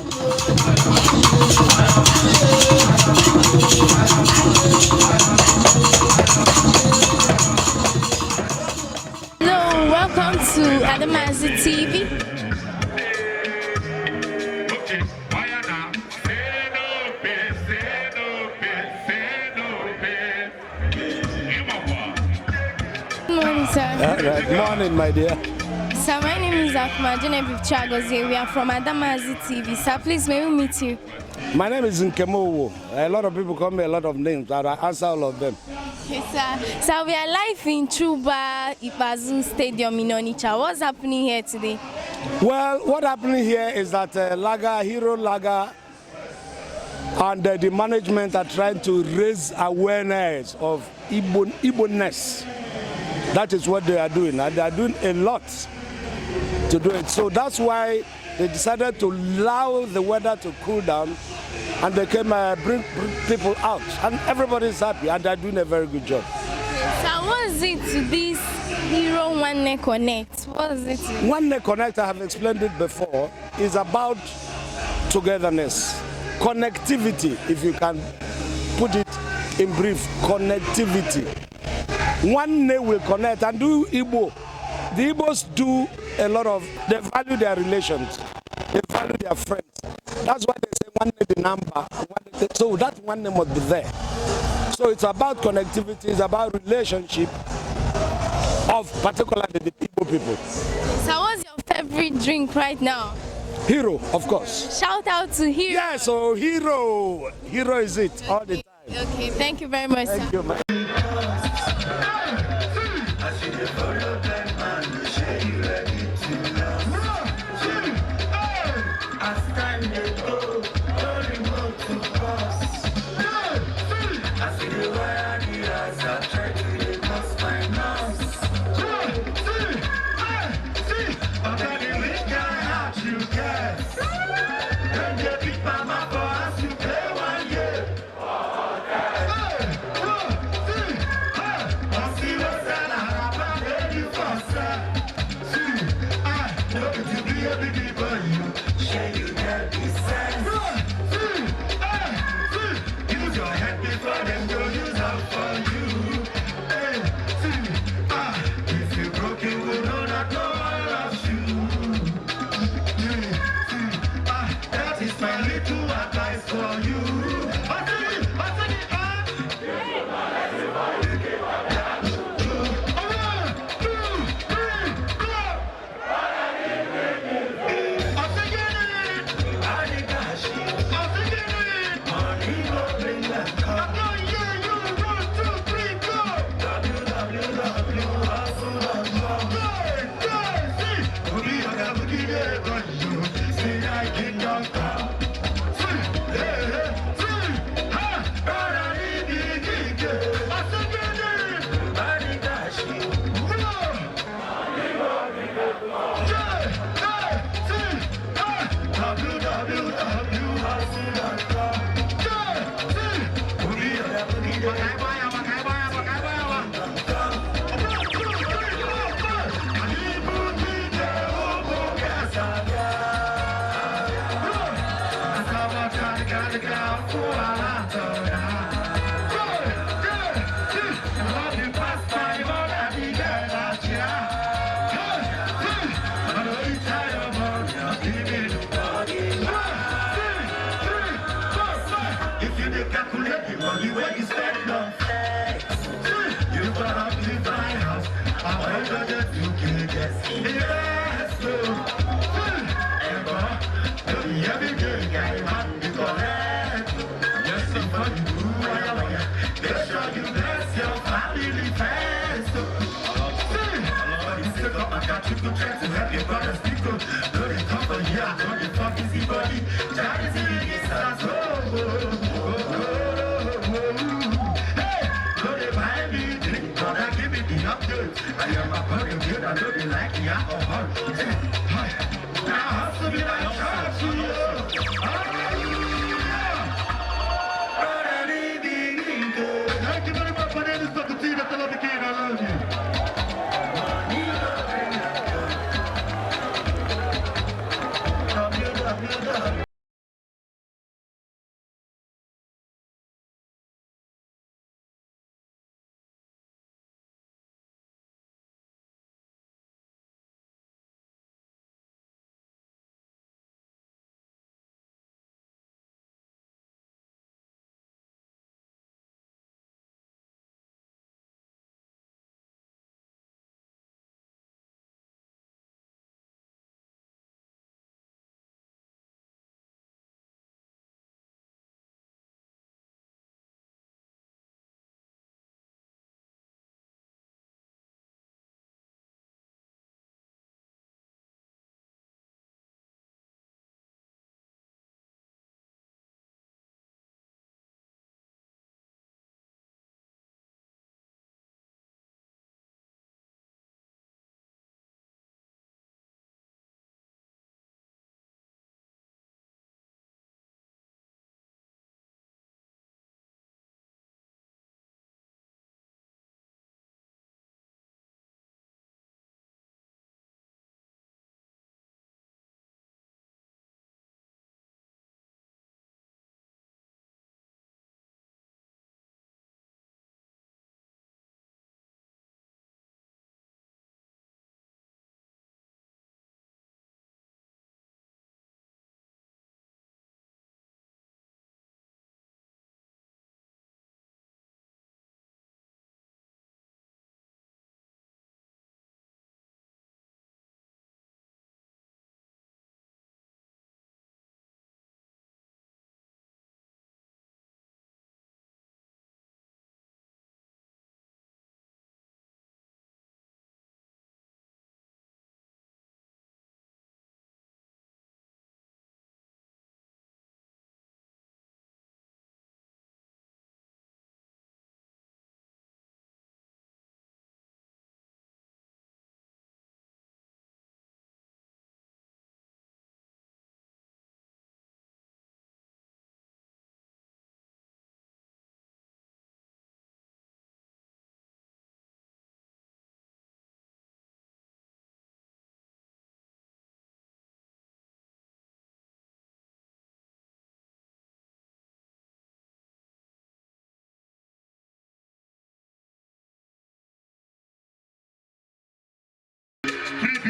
Hello, welcome to Adamazi TV. Good morning, sir. Good morning, my dear. Sir, my name is Akuma Chagozie. We are from Adamazi TV. Sir, please, may we meet you? My name is Nkemowo. A lot of people call me a lot of names, and I answer all of them. Okay, sir. Sir, we are live in Chuba Ipazu Stadium in Onitsha. What's happening here today? Well, what happening here is that Hero Lager and the management are trying to raise awareness of Igbo-ness. That is what they are doing, and they are doing a lot to do it. So that's why they decided to allow the weather to cool down, and they came bring people out, and everybody is happy, and they're doing a very good job. So what is it to this Hero Nwanne Connect? What is it? Nwanne Connect, I have explained it before, is about togetherness, connectivity, if you can put it in brief, connectivity. Nwanne will connect and do Igbo. The Igbos do a lot of, they value their relations, they value their friends. That's why they say Nwanne the number, so that Nwanne must be there. So it's about connectivity, it's about relationship of particularly the Igbo people. So what's your favorite drink right now? Hero, of course. Shout out to Hero. Yeah, so Hero is it all the time. Okay, thank you very much, Thank sir. you, man.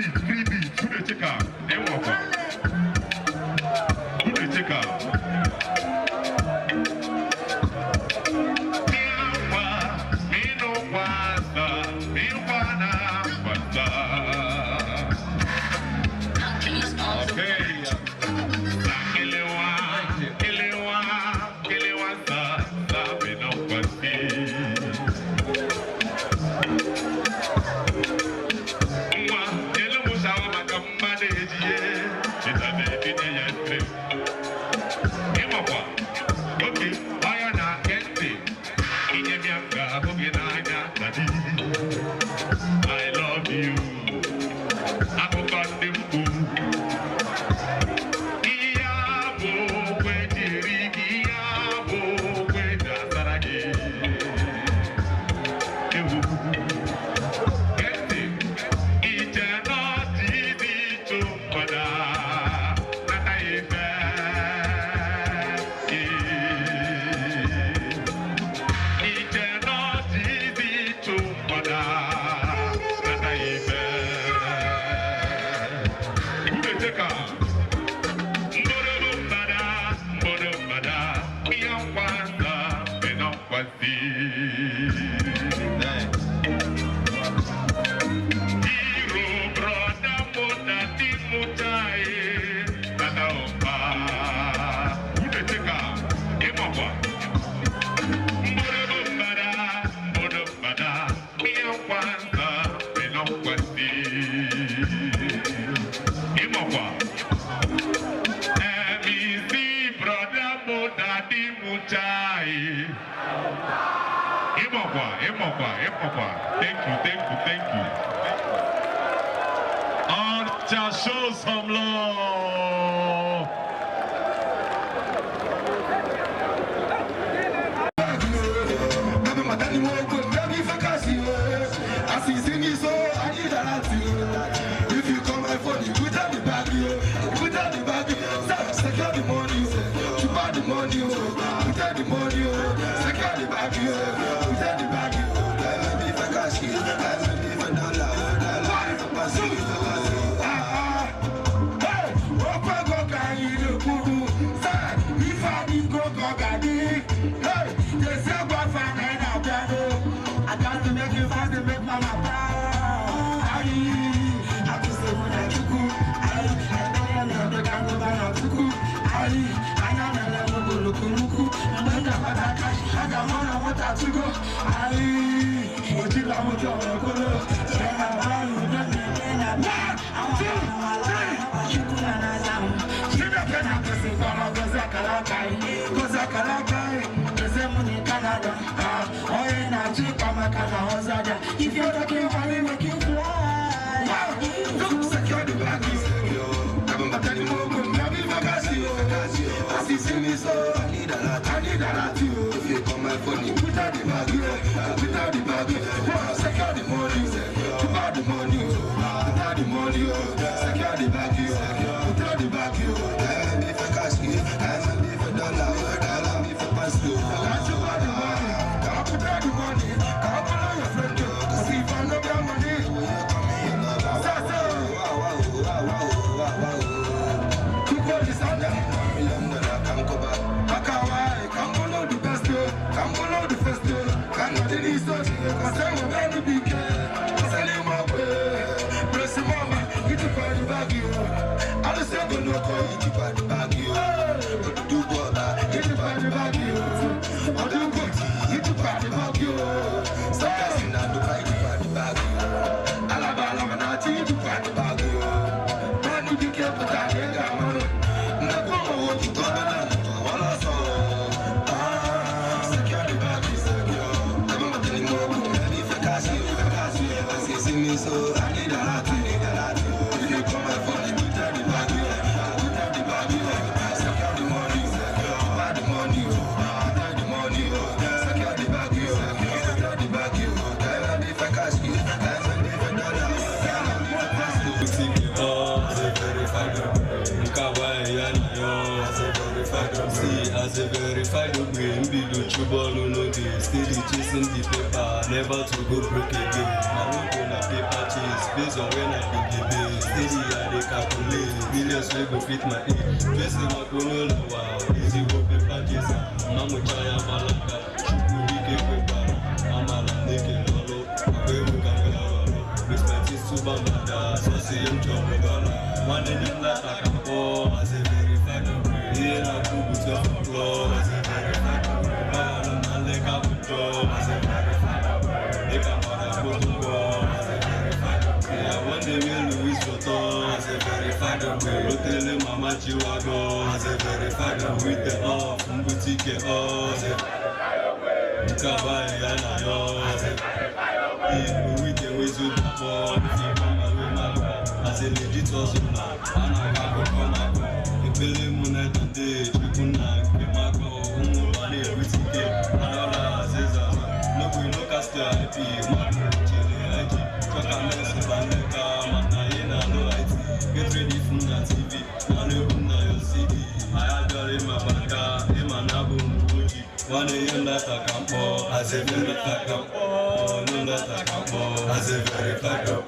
free beat. Who they take out? They walk out. Who they take out? I love you. Thank you. Onitsha, show some love. If you come my phone, you put out the bag, secure the money, you buy the money, put out the money, secure the bag, put out the bag. I got to make you fast to make my if you're talking money, make you fly. Secure the bag. I need a lot. If you come my phone, you put out the bag. Secure the money. Put out the money. Put out the money. Secure the bag. Put out the bag. I need for cash. I need for dollar. I need for pass. I got you by the money. I put out the money. I put out your friend. Cause if I know your money, come on, the best, come on, the first, come on, the as a verified MC, as a verified brain, be the trouble no day, steady chasing the paper, never to go broke again. I don't go na paper chase, based on when I did the base, steady I dey calculate, millions will go fit my age, best in my corner, wow, easy go paper chase, Mamu Chaya Malaka, Chukuri Kepa, Amala Neke Lolo, Abewu Kagala, respect is Subamada, so see him Chobala, one in them like I can go, as a verified here I do good of flow, as a verified man, like I would go, as a verified they can go to go, as a verified yeah, one day we'll Louis Vuitton, as a verified Hotel Mama Chiwago, as a verified with the off, boutique off, as a Kabaya yo, as a with the ways with the ball, if you come away, as a legit hustle now, and I got to come out. Bele muna tande, tribuna, kemako, umubani, everything. Another Zeza, no we no cast your IP, Manu, Chile, IG, Twaka, Bandeka, Manayena, no IT. Get ready from the TV, Manu, your CD. I had got in my banka, Emanabu, Muji. One day in that I can pour, as a very fat up, no that I can pour, as a very fat up.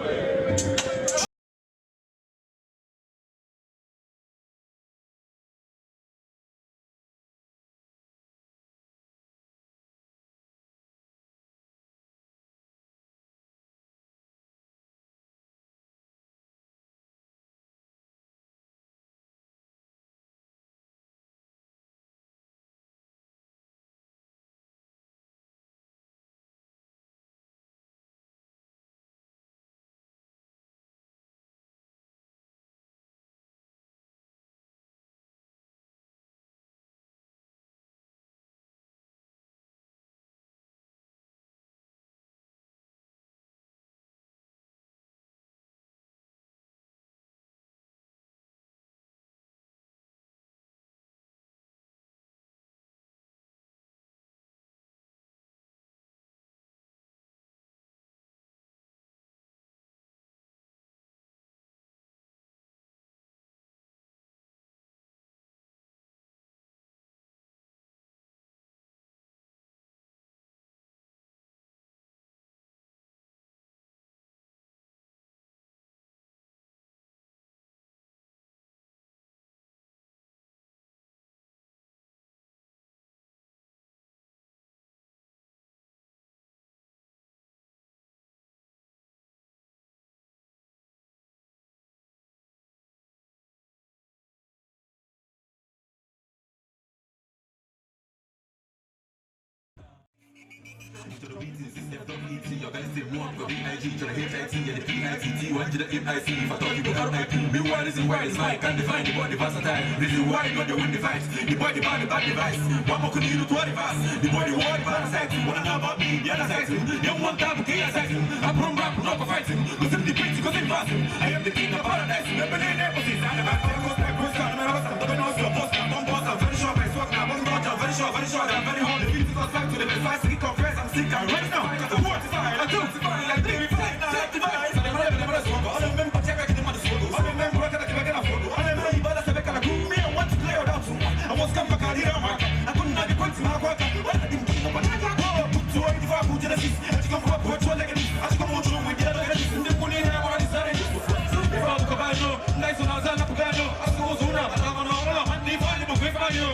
To the beating system, don't eat it. Your guys say more, go B-I-G, to the H-I-T, and the P-I-T-T, one to the M-I-C. If I thought you go R-I-P, meanwhile, reason why it's like, can't define the body versatile. Reason why not the win the fight. The body bad, the bad device. One more could you do 20 fast. The body war, the parasite. Wanna know about me, the other side. You want time, okay, I said. I'm from rap, not for fighting. Go to the prince, go to the fast. I am the king of paradise. Never name emphasis. I'm about to go back, go down, I'm about to post, I'm boss, I'm very short, I swap, I'm very short, I'm very hard. The beat goes back to the best, I see confess, I'm sick, I'm right now. The word is fine, I do, I think it's fine, I divide. I never smoke, I remember check back in the mother's photo. I remember I can't get a photo. I remember you better say I can't do me, I want to clear it out soon. I was come back out here, I couldn't have the points in my work. What I didn't think about it. Put to 85 who Genesis, and you come from a virtual legacy. I come on through with the other legacy, and then put in here, what I decided. If I look about you, nice on our Zana Pugano, I suppose who now, I'm on all of my divine, but quick by you.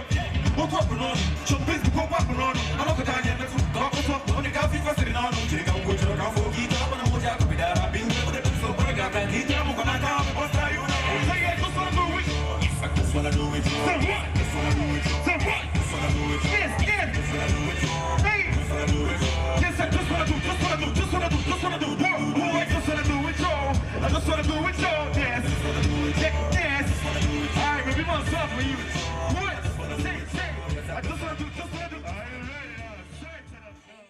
What's up, Bruno? Should please go back, Bruno. I'm not going to get to go up, on the coffee for sitting on, take a good to the coffee, get up, and I'm going to be there. I've been with the so I got that heat, I'm going to come, what's that you know? I just want to do it. I just want to do it. So what? Just want to do it. So what? Just want to do it. Yes, yes. Just want to do it. Hey. Just want to do it. Yes, I just want to do, just want to do, just want to do, just want to do. Whoa, I just want to do it, yo. I just want to do it, yo. Yes. Yes. Yes. All right, maybe myself for you. What? Say. I just want to do, just want to do. Are you ready now? Say to the floor.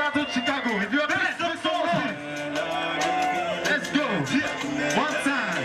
out to Chicago. If you're blessed, make some noise. Let's go. One time.